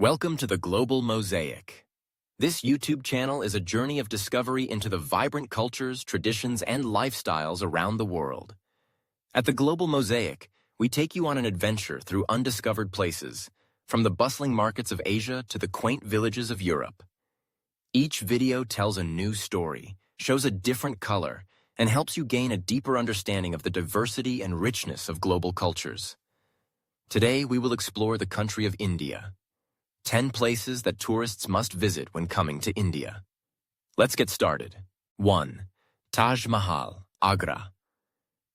Welcome to the Global Mosaic. This YouTube channel is a journey of discovery into the vibrant cultures, traditions, and lifestyles around the world. At the Global Mosaic, we take you on an adventure through undiscovered places, from the bustling markets of Asia to the quaint villages of Europe. Each video tells a new story, shows a different color, and helps you gain a deeper understanding of the diversity and richness of global cultures. Today, we will explore the country of India. 10 places that tourists must visit when coming to India. Let's get started. 1. Taj Mahal, Agra.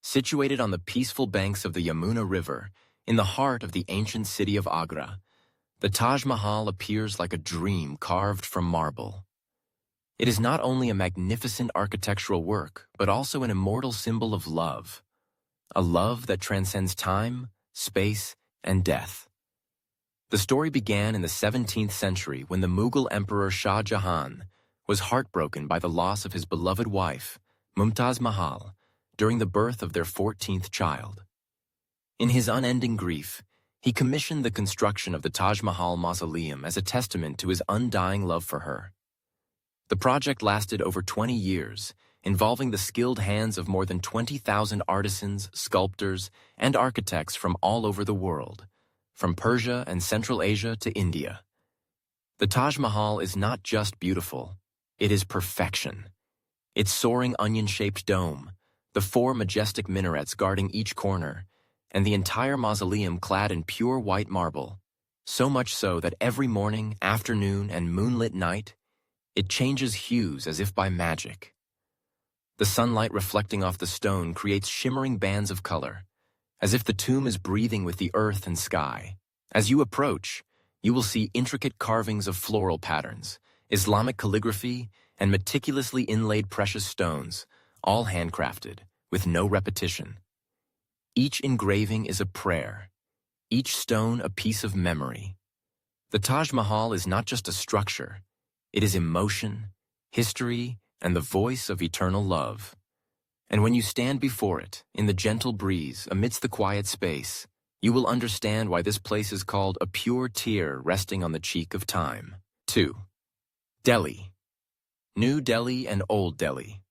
Situated on the peaceful banks of the Yamuna River, in the heart of the ancient city of Agra, the Taj Mahal appears like a dream carved from marble. It is not only a magnificent architectural work, but also an immortal symbol of love. A love that transcends time, space, and death. The story began in the 17th century when the Mughal Emperor Shah Jahan was heartbroken by the loss of his beloved wife, Mumtaz Mahal, during the birth of their 14th child. In his unending grief, he commissioned the construction of the Taj Mahal mausoleum as a testament to his undying love for her. The project lasted over 20 years, involving the skilled hands of more than 20,000 artisans, sculptors, and architects from all over the world, from Persia and Central Asia to India. The Taj Mahal is not just beautiful, it is perfection. Its soaring onion-shaped dome, the 4 majestic minarets guarding each corner, and the entire mausoleum clad in pure white marble, so much so that every morning, afternoon, and moonlit night, it changes hues as if by magic. The sunlight reflecting off the stone creates shimmering bands of color, as if the tomb is breathing with the earth and sky. As you approach, you will see intricate carvings of floral patterns, Islamic calligraphy, and meticulously inlaid precious stones, all handcrafted, with no repetition. Each engraving is a prayer, each stone a piece of memory. The Taj Mahal is not just a structure, it is emotion, history, and the voice of eternal love. And when you stand before it, in the gentle breeze, amidst the quiet space, you will understand why this place is called a pure tear resting on the cheek of time. 2. Delhi. New Delhi and Old Delhi.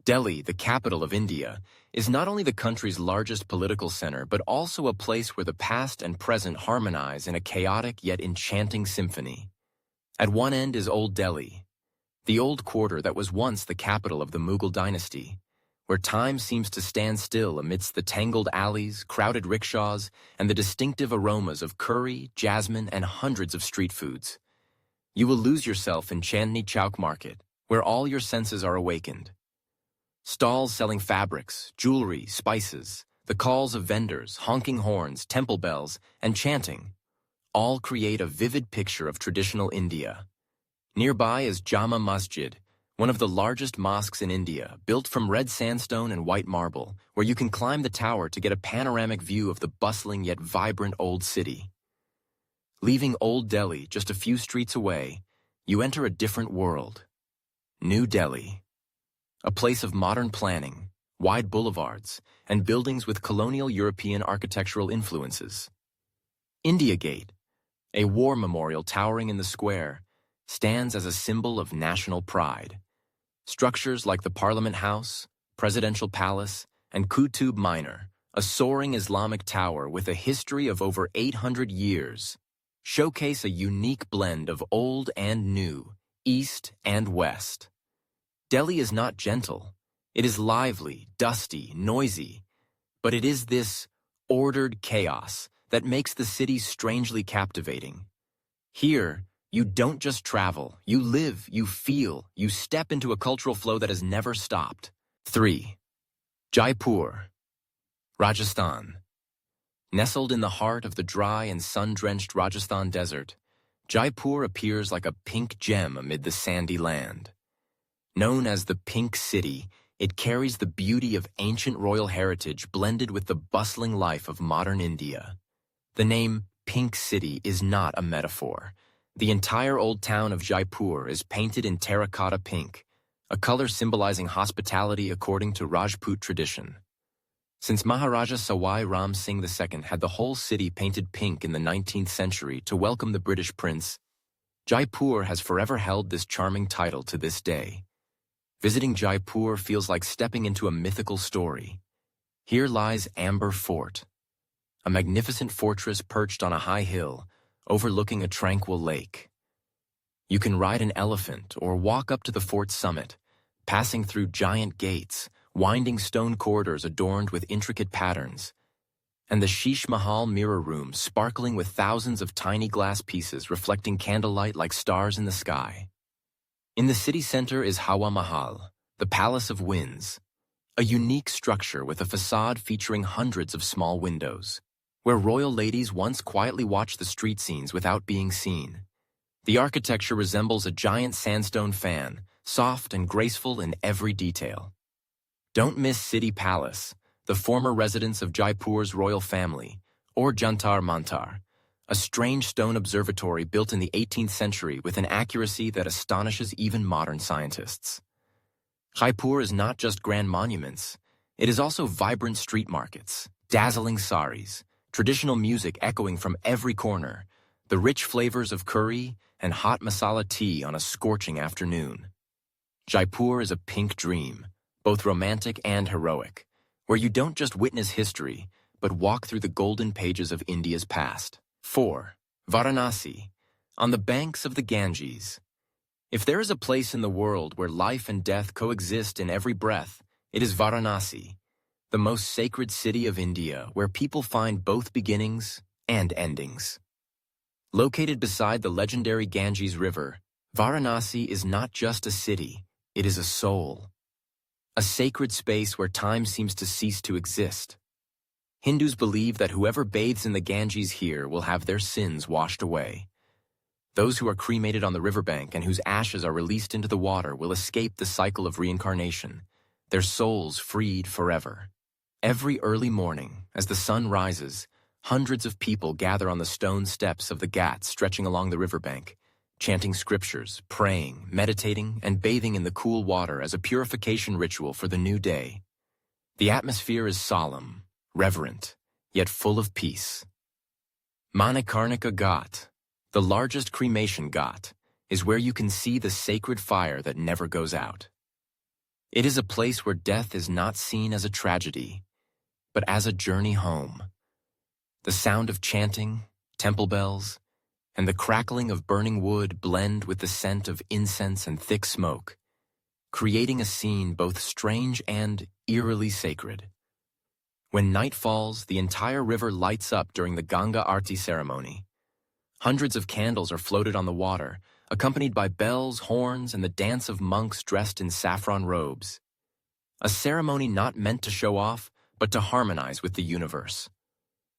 Delhi, the capital of India, is not only the country's largest political center, but also a place where the past and present harmonize in a chaotic yet enchanting symphony. At one end is Old Delhi, the old quarter that was once the capital of the Mughal dynasty, where time seems to stand still amidst the tangled alleys, crowded rickshaws, and the distinctive aromas of curry, jasmine, and hundreds of street foods. You will lose yourself in Chandni Chowk Market, where all your senses are awakened. Stalls selling fabrics, jewelry, spices, the calls of vendors, honking horns, temple bells, and chanting, all create a vivid picture of traditional India. Nearby is Jama Masjid, one of the largest mosques in India, built from red sandstone and white marble, where you can climb the tower to get a panoramic view of the bustling yet vibrant old city. Leaving Old Delhi just a few streets away, you enter a different world. New Delhi. A place of modern planning, wide boulevards, and buildings with colonial European architectural influences. India Gate, a war memorial towering in the square, stands as a symbol of national pride. Structures like the Parliament House, Presidential Palace, and Qutub Minar, a soaring Islamic tower with a history of over 800 years, showcase a unique blend of old and new, east and west. Delhi is not gentle. It is lively, dusty, noisy, but it is this ordered chaos that makes the city strangely captivating. Here, you don't just travel, you live, you feel, you step into a cultural flow that has never stopped. 3. Jaipur, Rajasthan. Nestled in the heart of the dry and sun-drenched Rajasthan desert, Jaipur appears like a pink gem amid the sandy land. Known as the Pink City, it carries the beauty of ancient royal heritage blended with the bustling life of modern India. The name Pink City is not a metaphor. The entire old town of Jaipur is painted in terracotta pink, a color symbolizing hospitality according to Rajput tradition. Since Maharaja Sawai Ram Singh II had the whole city painted pink in the 19th century to welcome the British prince, Jaipur has forever held this charming title to this day. Visiting Jaipur feels like stepping into a mythical story. Here lies Amber Fort, a magnificent fortress perched on a high hill, overlooking a tranquil lake. You can ride an elephant or walk up to the fort's summit, passing through giant gates, winding stone corridors adorned with intricate patterns, and the Taj Mahal mirror room sparkling with thousands of tiny glass pieces reflecting candlelight like stars in the sky. In the city center is Hawa Mahal, the Palace of Winds, a unique structure with a facade featuring hundreds of small windows, where royal ladies once quietly watched the street scenes without being seen. The architecture resembles a giant sandstone fan, soft and graceful in every detail. Don't miss City Palace, the former residence of Jaipur's royal family, or Jantar Mantar, a strange stone observatory built in the 18th century with an accuracy that astonishes even modern scientists. Jaipur is not just grand monuments, it is also vibrant street markets, dazzling saris, traditional music echoing from every corner, the rich flavors of curry and hot masala tea on a scorching afternoon. Jaipur is a pink dream, both romantic and heroic, where you don't just witness history, but walk through the golden pages of India's past. 4. Varanasi, on the banks of the Ganges. If there is a place in the world where life and death coexist in every breath, it is Varanasi, the most sacred city of India, where people find both beginnings and endings. Located beside the legendary Ganges River, Varanasi is not just a city, it is a soul. A sacred space where time seems to cease to exist. Hindus believe that whoever bathes in the Ganges here will have their sins washed away. Those who are cremated on the riverbank and whose ashes are released into the water will escape the cycle of reincarnation, their souls freed forever. Every early morning, as the sun rises, hundreds of people gather on the stone steps of the ghats stretching along the riverbank, chanting scriptures, praying, meditating, and bathing in the cool water as a purification ritual for the new day. The atmosphere is solemn, reverent, yet full of peace. Manikarnika Ghat, the largest cremation ghat, is where you can see the sacred fire that never goes out. It is a place where death is not seen as a tragedy, but as a journey home. The sound of chanting, temple bells, and the crackling of burning wood blend with the scent of incense and thick smoke, creating a scene both strange and eerily sacred. When night falls, the entire river lights up during the Ganga Aarti ceremony. Hundreds of candles are floated on the water, accompanied by bells, horns, and the dance of monks dressed in saffron robes. A ceremony not meant to show off, but to harmonize with the universe.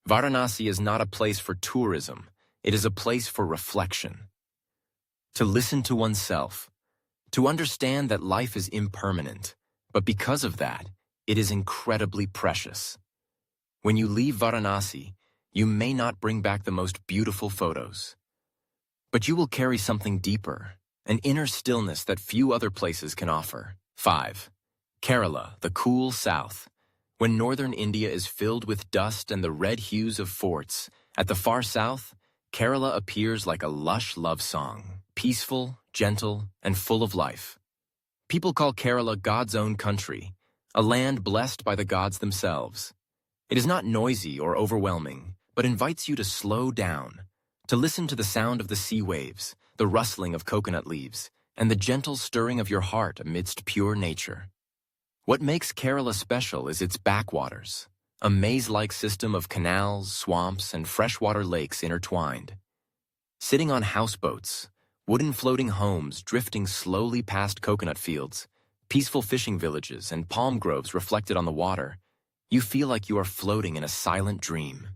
Varanasi is not a place for tourism, it is a place for reflection. To listen to oneself, to understand that life is impermanent, but because of that, it is incredibly precious. When you leave Varanasi, you may not bring back the most beautiful photos, but you will carry something deeper, an inner stillness that few other places can offer. 5. Kerala, the cool south. When northern India is filled with dust and the red hues of forts, at the far south, Kerala appears like a lush love song, peaceful, gentle, and full of life. People call Kerala God's own country, a land blessed by the gods themselves. It is not noisy or overwhelming, but invites you to slow down, to listen to the sound of the sea waves, the rustling of coconut leaves, and the gentle stirring of your heart amidst pure nature. What makes Kerala special is its backwaters, a maze-like system of canals, swamps, and freshwater lakes intertwined. Sitting on houseboats, wooden floating homes drifting slowly past coconut fields, peaceful fishing villages, and palm groves reflected on the water, you feel like you are floating in a silent dream.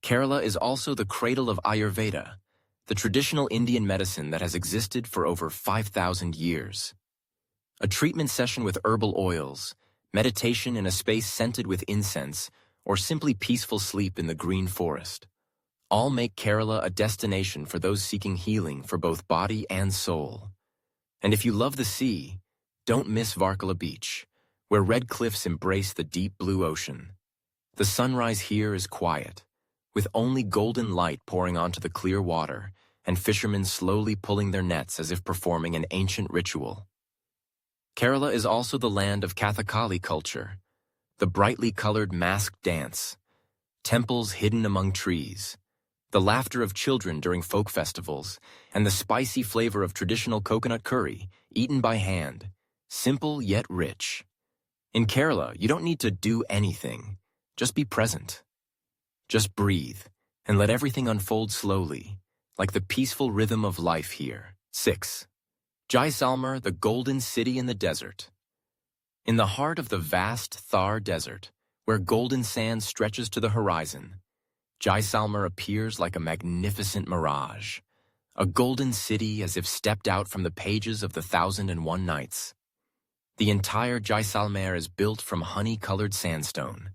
Kerala is also the cradle of Ayurveda, the traditional Indian medicine that has existed for over 5,000 years. A treatment session with herbal oils, meditation in a space scented with incense, or simply peaceful sleep in the green forest, all make Kerala a destination for those seeking healing for both body and soul. And if you love the sea, don't miss Varkala Beach, where red cliffs embrace the deep blue ocean. The sunrise here is quiet, with only golden light pouring onto the clear water and fishermen slowly pulling their nets as if performing an ancient ritual. Kerala is also the land of Kathakali culture, the brightly colored masked dance, temples hidden among trees, the laughter of children during folk festivals, and the spicy flavor of traditional coconut curry, eaten by hand, simple yet rich. In Kerala, you don't need to do anything, just be present. Just breathe, and let everything unfold slowly, like the peaceful rhythm of life here. 6. Jaisalmer, the golden city in the desert. In the heart of the vast Thar Desert, where golden sand stretches to the horizon, Jaisalmer appears like a magnificent mirage, a golden city as if stepped out from the pages of the 1001 Nights. The entire Jaisalmer is built from honey-colored sandstone.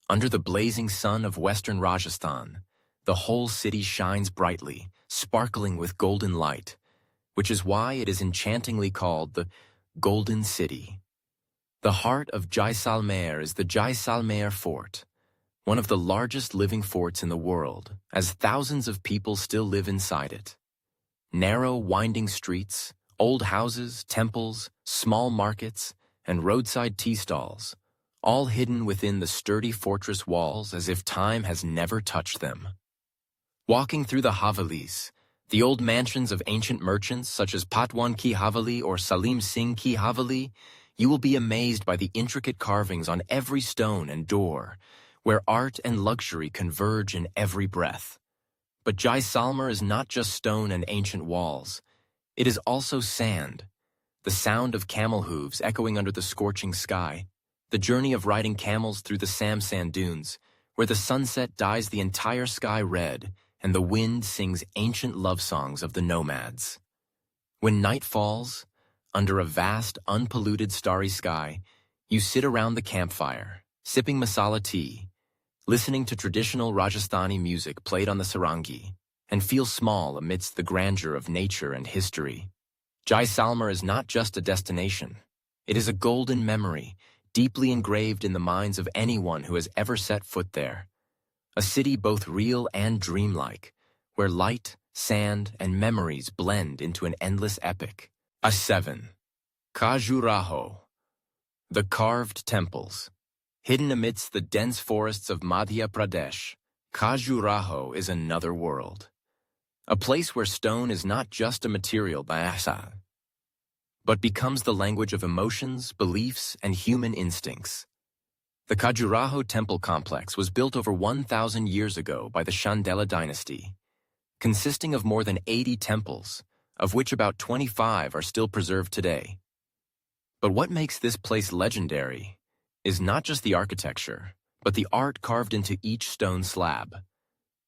Under the blazing sun of western Rajasthan, the whole city shines brightly, sparkling with golden light, which is why it is enchantingly called the Golden City. The heart of Jaisalmer is the Jaisalmer Fort, one of the largest living forts in the world, as thousands of people still live inside it. Narrow, winding streets, old houses, temples, small markets, and roadside tea stalls, all hidden within the sturdy fortress walls as if time has never touched them. Walking through the Havelis, the old mansions of ancient merchants such as Patwan Ki Haveli or Salim Singh Ki Haveli, you will be amazed by the intricate carvings on every stone and door, where art and luxury converge in every breath. But Jaisalmer is not just stone and ancient walls. It is also sand, the sound of camel hooves echoing under the scorching sky, the journey of riding camels through the Samsand dunes, where the sunset dyes the entire sky red and the wind sings ancient love songs of the nomads. When night falls, under a vast, unpolluted starry sky, you sit around the campfire, sipping masala tea, listening to traditional Rajasthani music played on the sarangi, and feel small amidst the grandeur of nature and history. Jaisalmer is not just a destination. It is a golden memory, deeply engraved in the minds of anyone who has ever set foot there. A city both real and dreamlike, where light, sand, and memories blend into an endless epic. 7. Khajuraho, the carved temples. Hidden amidst the dense forests of Madhya Pradesh, Khajuraho is another world. A place where stone is not just a material but becomes the language of emotions, beliefs, and human instincts. The Khajuraho temple complex was built over 1,000 years ago by the Chandela dynasty, consisting of more than 80 temples, of which about 25 are still preserved today. But what makes this place legendary is not just the architecture, but the art carved into each stone slab.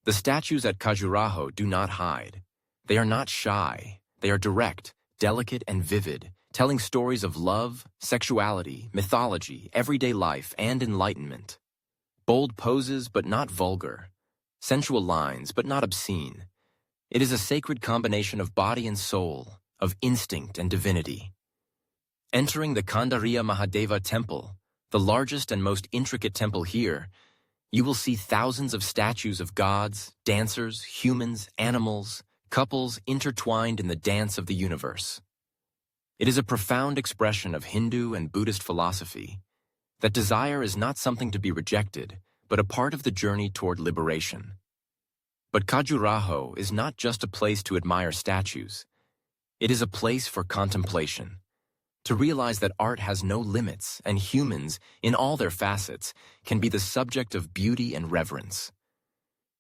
The statues at Khajuraho do not hide. They are not shy. They are direct, delicate, and vivid, telling stories of love, sexuality, mythology, everyday life, and enlightenment. Bold poses, but not vulgar. Sensual lines, but not obscene. It is a sacred combination of body and soul, of instinct and divinity. Entering the Kandariya Mahadeva temple, the largest and most intricate temple here, you will see thousands of statues of gods, dancers, humans, animals, couples intertwined in the dance of the universe. It is a profound expression of Hindu and Buddhist philosophy that desire is not something to be rejected, but a part of the journey toward liberation. But Khajuraho is not just a place to admire statues. It is a place for contemplation, to realize that art has no limits and humans, in all their facets, can be the subject of beauty and reverence.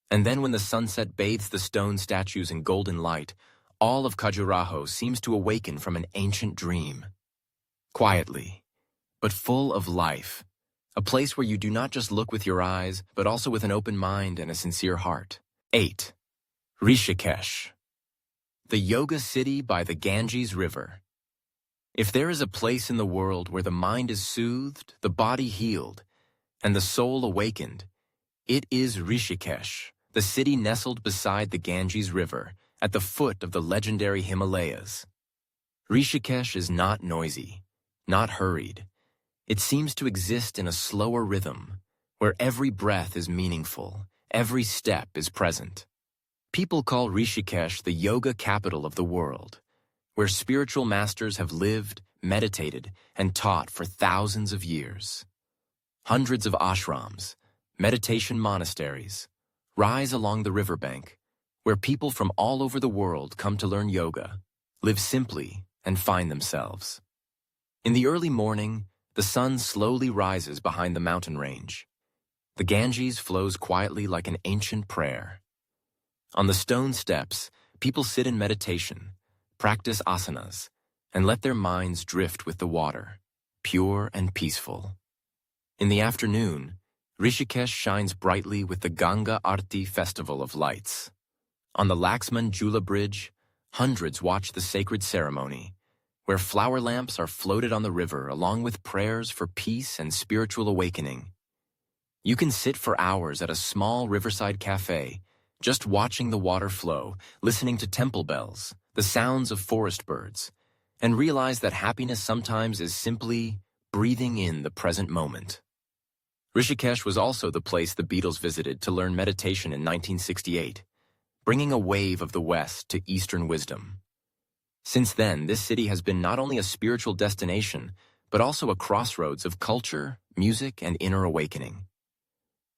And then when the sunset bathes the stone statues in golden light, all of Khajuraho seems to awaken from an ancient dream. Quietly, but full of life, a place where you do not just look with your eyes, but also with an open mind and a sincere heart. 8. Rishikesh, the yoga city by the Ganges River. If there is a place in the world where the mind is soothed, the body healed, and the soul awakened, it is Rishikesh, the city nestled beside the Ganges River, at the foot of the legendary Himalayas. Rishikesh is not noisy, not hurried. It seems to exist in a slower rhythm, where every breath is meaningful, every step is present. People call Rishikesh the yoga capital of the world, where spiritual masters have lived, meditated, and taught for thousands of years. Hundreds of ashrams, meditation monasteries, rise along the riverbank, where people from all over the world come to learn yoga, live simply, and find themselves. In the early morning, the sun slowly rises behind the mountain range. The Ganges flows quietly like an ancient prayer. On the stone steps, people sit in meditation, practice asanas, and let their minds drift with the water, pure and peaceful. In the afternoon, Rishikesh shines brightly with the Ganga Aarti festival of lights. On the Laxman Jula Bridge, hundreds watch the sacred ceremony, where flower lamps are floated on the river along with prayers for peace and spiritual awakening. You can sit for hours at a small riverside cafe, just watching the water flow, listening to temple bells, the sounds of forest birds, and realize that happiness sometimes is simply breathing in the present moment. Rishikesh was also the place the Beatles visited to learn meditation in 1968, bringing a wave of the West to Eastern wisdom. Since then, this city has been not only a spiritual destination, but also a crossroads of culture, music, and inner awakening.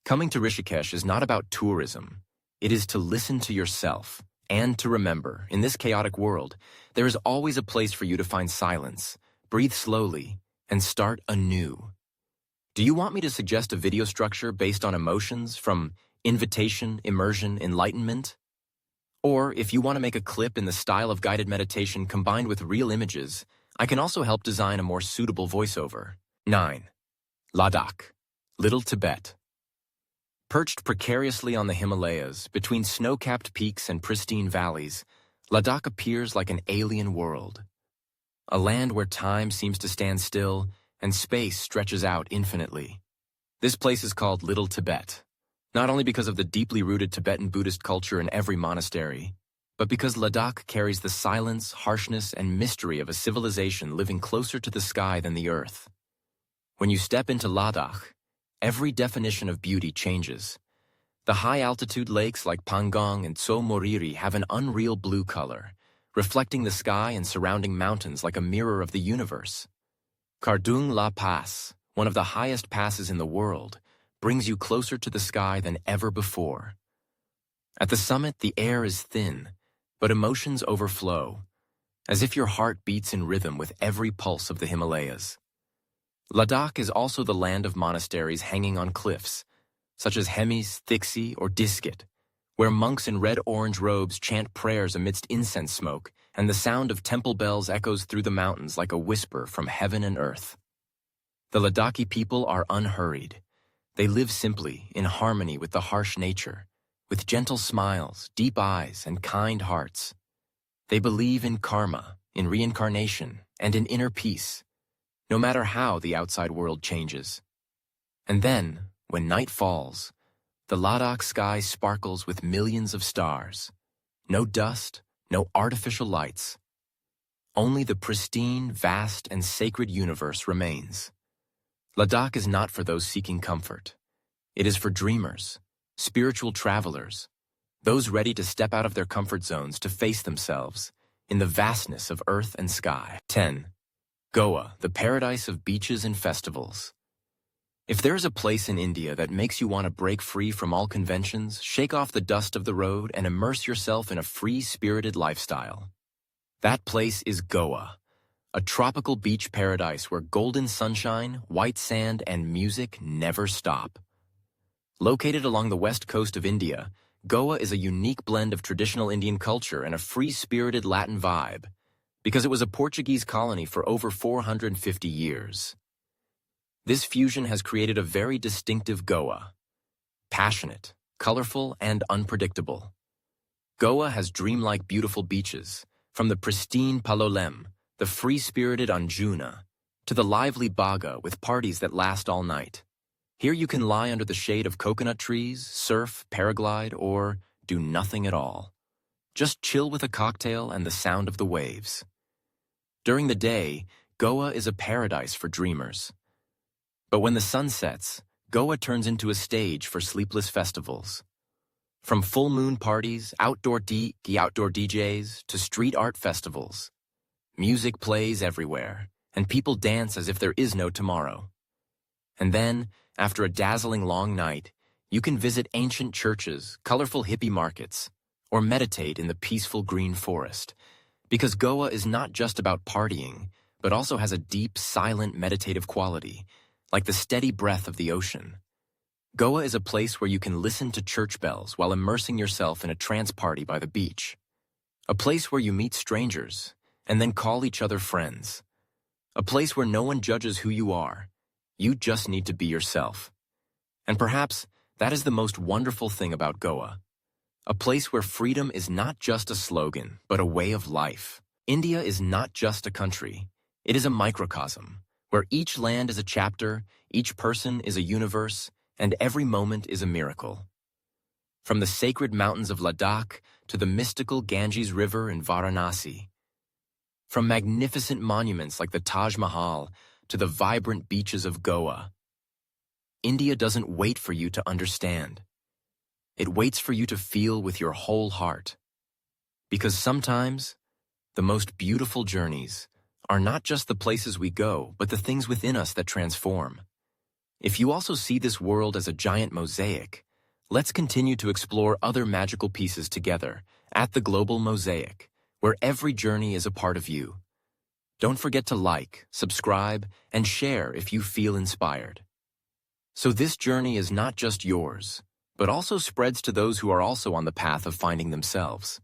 Coming to Rishikesh is not about tourism. It is to listen to yourself and to remember, in this chaotic world, there is always a place for you to find silence, breathe slowly, and start anew. Do you want me to suggest a video structure based on emotions from invitation, immersion, enlightenment? Or if you want to make a clip in the style of guided meditation combined with real images, I can also help design a more suitable voiceover. 9. Ladakh, Little Tibet. Perched precariously on the Himalayas, between snow-capped peaks and pristine valleys, Ladakh appears like an alien world. A land where time seems to stand still and space stretches out infinitely. This place is called Little Tibet, not only because of the deeply rooted Tibetan Buddhist culture in every monastery, but because Ladakh carries the silence, harshness, and mystery of a civilization living closer to the sky than the earth. When you step into Ladakh, every definition of beauty changes. The high-altitude lakes like Pangong and Tso Moriri have an unreal blue color, reflecting the sky and surrounding mountains like a mirror of the universe. Kardung La Pass, one of the highest passes in the world, brings you closer to the sky than ever before. At the summit, the air is thin, but emotions overflow, as if your heart beats in rhythm with every pulse of the Himalayas. Ladakh is also the land of monasteries hanging on cliffs, such as Hemis, Thiksi, or Diskit, where monks in red-orange robes chant prayers amidst incense smoke, and the sound of temple bells echoes through the mountains like a whisper from heaven and earth. The Ladakhi people are unhurried. They live simply, in harmony with the harsh nature, with gentle smiles, deep eyes, and kind hearts. They believe in karma, in reincarnation, and in inner peace, no matter how the outside world changes. And then, when night falls, the Ladakh sky sparkles with millions of stars. No dust, no artificial lights. Only the pristine, vast, and sacred universe remains. Ladakh is not for those seeking comfort. It is for dreamers, spiritual travelers, those ready to step out of their comfort zones to face themselves in the vastness of earth and sky. 10. Goa, the paradise of beaches and festivals. If there's a place in India that makes you want to break free from all conventions, shake off the dust of the road, and immerse yourself in a free-spirited lifestyle, that place is Goa, a tropical beach paradise where golden sunshine, white sand, and music never stop. Located along the west coast of India, Goa is a unique blend of traditional Indian culture and a free-spirited Latin vibe, because it was a Portuguese colony for over 450 years. This fusion has created a very distinctive Goa. Passionate, colorful, and unpredictable. Goa has dreamlike beautiful beaches, from the pristine Palolem, the free-spirited Anjuna, to the lively Baga with parties that last all night. Here you can lie under the shade of coconut trees, surf, paraglide, or do nothing at all. Just chill with a cocktail and the sound of the waves. During the day, Goa is a paradise for dreamers. But when the sun sets, Goa turns into a stage for sleepless festivals. From full moon parties, outdoor DJs, to street art festivals, music plays everywhere, and people dance as if there is no tomorrow. And then, after a dazzling long night, you can visit ancient churches, colorful hippie markets, or meditate in the peaceful green forest. Because Goa is not just about partying, but also has a deep, silent, meditative quality, like the steady breath of the ocean. Goa is a place where you can listen to church bells while immersing yourself in a trance party by the beach. A place where you meet strangers and then call each other friends. A place where no one judges who you are. You just need to be yourself. And perhaps that is the most wonderful thing about Goa. A place where freedom is not just a slogan, but a way of life. India is not just a country. It is a microcosm, where each land is a chapter, each person is a universe, and every moment is a miracle. From the sacred mountains of Ladakh to the mystical Ganges River in Varanasi. From magnificent monuments like the Taj Mahal to the vibrant beaches of Goa. India doesn't wait for you to understand. It waits for you to feel with your whole heart. Because sometimes, the most beautiful journeys are not just the places we go, but the things within us that transform. If you also see this world as a giant mosaic, let's continue to explore other magical pieces together at the Global Mosaic, where every journey is a part of you. Don't forget to like, subscribe, and share if you feel inspired. So this journey is not just yours, but also spreads to those who are also on the path of finding themselves.